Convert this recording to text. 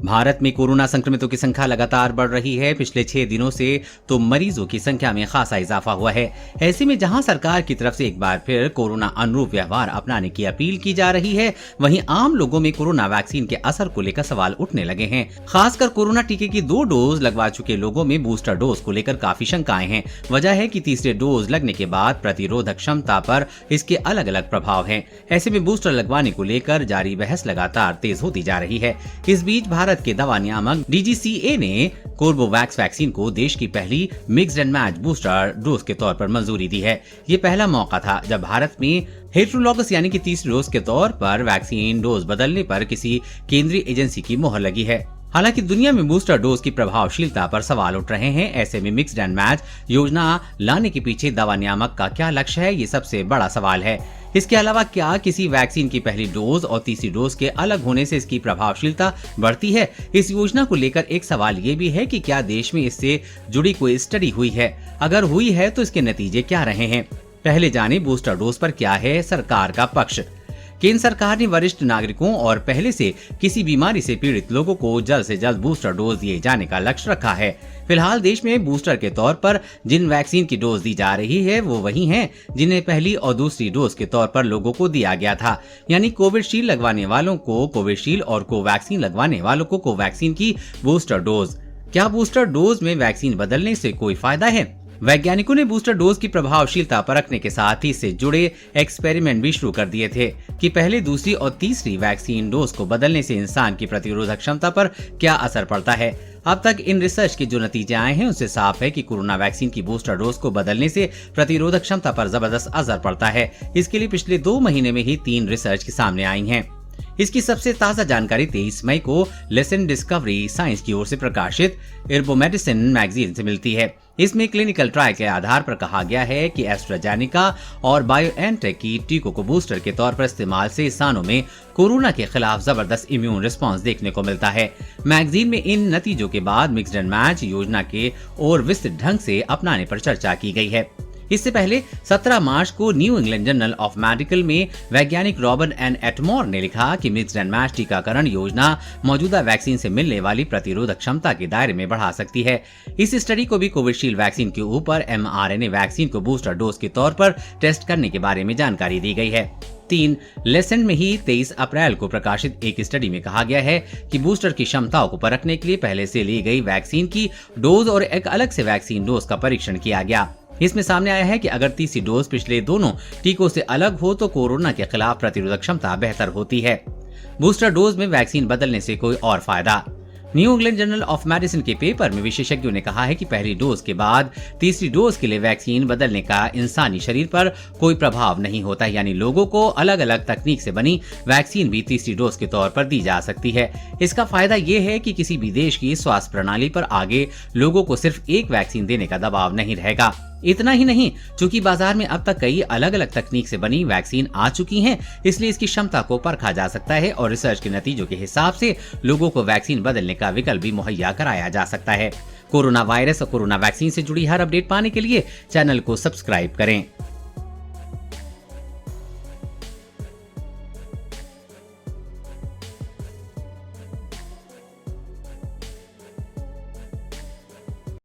भारत में कोरोना संक्रमितों की संख्या लगातार बढ़ रही है। पिछले 6 दिनों से तो मरीजों की संख्या में खासा इजाफा हुआ है। ऐसे में जहां सरकार की तरफ से एक बार फिर कोरोना अनुरूप व्यवहार अपनाने की अपील की जा रही है, वहीं आम लोगों में कोरोना वैक्सीन के असर को लेकर सवाल उठने लगे हैं। खासकर कोरोना टीके की 2 डोज लगवा चुके लोगों में बूस्टर डोज को लेकर काफी शंकाएं हैं। वजह है कि तीसरे डोज लगने के बाद प्रतिरोधक क्षमता पर इसके अलग अलग प्रभाव हैं। ऐसे में बूस्टर लगवाने को लेकर जारी बहस लगातार तेज होती जा रही है। इस बीच भारत के दवा नियामक DGCA ने कोर्बेवैक्स वैक्सीन को देश की पहली mixed and match booster dose के तौर पर मंजूरी दी है। ये पहला मौका था जब भारत में हेटेरोलॉगस यानी कि तीसरी डोज के तौर पर वैक्सीन डोज बदलने पर किसी केंद्रीय एजेंसी की मोहर लगी है। हालांकि दुनिया में बूस्टर डोज की प्रभावशीलता पर सवाल उठ रहे हैं। ऐसे में मिक्स्ड एंड मैच योजना लाने के पीछे दवा नियामक का क्या लक्ष्य है, ये सबसे बड़ा सवाल है। इसके अलावा क्या किसी वैक्सीन की पहली डोज और तीसरी डोज के अलग होने से इसकी प्रभावशीलता बढ़ती है? इस योजना को लेकर एक सवाल ये भी है कि क्या देश में इससे जुड़ी कोई स्टडी हुई है? अगर हुई है तो इसके नतीजे क्या रहे हैं? पहले जाने बूस्टर डोज पर क्या है सरकार का पक्ष। केंद्र सरकार ने वरिष्ठ नागरिकों और पहले से किसी बीमारी से पीड़ित लोगों को जल्द से जल्द बूस्टर डोज दिए जाने का लक्ष्य रखा है। फिलहाल देश में बूस्टर के तौर पर जिन वैक्सीन की डोज दी जा रही है वो वही हैं जिन्हें पहली और दूसरी डोज के तौर पर लोगों को दिया गया था, यानी कोविशील्ड लगवाने वालों को कोविशील्ड और कोवैक्सीन लगवाने वालों को कोवैक्सीन की बूस्टर डोज। क्या बूस्टर डोज में वैक्सीन बदलने से कोई फायदा है? वैज्ञानिकों ने बूस्टर डोज की प्रभावशीलता परखने के साथ ही इससे जुड़े एक्सपेरिमेंट भी शुरू कर दिए थे कि पहले, दूसरी और तीसरी वैक्सीन डोज को बदलने से इंसान की प्रतिरोधक क्षमता पर क्या असर पड़ता है। अब तक इन रिसर्च के जो नतीजे आए हैं उससे साफ है कि कोरोना वैक्सीन की बूस्टर डोज को बदलने से प्रतिरोधक क्षमता पर जबरदस्त असर पड़ता है। इसके लिए पिछले 2 महीने में ही 3 रिसर्च के सामने आई हैं। इसकी सबसे ताजा जानकारी 23 मई को लेसन डिस्कवरी साइंस की ओर से प्रकाशित इर्बोमेडिसिन मैगजीन से मिलती है। इसमें क्लिनिकल ट्रायल के आधार पर कहा गया है कि एस्ट्राजेनेका और बायोएनटेक की टीकों को बूस्टर के तौर पर इस्तेमाल से इंसानों में कोरोना के खिलाफ जबरदस्त इम्यून रिस्पांस देखने को मिलता है। मैगजीन में इन नतीजों के बाद मिक्स्ड एंड मैच योजना के और विस्तृत ढंग से अपनाने पर चर्चा की गई है। इससे पहले 17 मार्च को new England journal of medical में वैज्ञानिक रॉबर्ट एन एटमोर ने लिखा कि मिक्स्ड एंड मैच टीकाकरण योजना मौजूदा वैक्सीन से मिलने वाली प्रतिरोधक क्षमता के दायरे में बढ़ा सकती है। इस स्टडी को भी कोविशील्ड वैक्सीन के ऊपर mRNA वैक्सीन को बूस्टर डोज के तौर पर टेस्ट करने के बारे में जानकारी दी गई है। 3 लेसन में ही 23 अप्रैल को प्रकाशित एक स्टडी में कहा गया है कि बूस्टर की क्षमताओं को परखने के लिए पहले से ली गई वैक्सीन की डोज और एक अलग से वैक्सीन डोज का परीक्षण किया गया। इसमें सामने आया है कि अगर तीसरी डोज पिछले दोनों टीकों से अलग हो तो कोरोना के खिलाफ प्रतिरोधक क्षमता बेहतर होती है। बूस्टर डोज में वैक्सीन बदलने से कोई और फायदा। New England journal of medicine के पेपर में विशेषज्ञों ने कहा है कि पहली डोज के बाद तीसरी डोज के लिए वैक्सीन बदलने का इंसानी शरीर पर कोई प्रभाव नहीं होता, यानी लोगों को अलग अलग तकनीक से बनी वैक्सीन भी तीसरी डोज के तौर पर दी जा सकती है। इसका फायदा ये है कि किसी भी देश की स्वास्थ्य प्रणाली पर आगे लोगों को सिर्फ एक वैक्सीन देने का दबाव नहीं रहेगा। इतना ही नहीं, चूंकि बाजार में अब तक कई अलग अलग तकनीक से बनी वैक्सीन आ चुकी हैं, इसलिए इसकी क्षमता को परखा जा सकता है और रिसर्च के नतीजों के हिसाब से लोगों को वैक्सीन बदलने का विकल्प भी मुहैया कराया जा सकता है। कोरोना वायरस और कोरोना वैक्सीन से जुड़ी हर अपडेट पाने के लिए चैनल को सब्सक्राइब करें।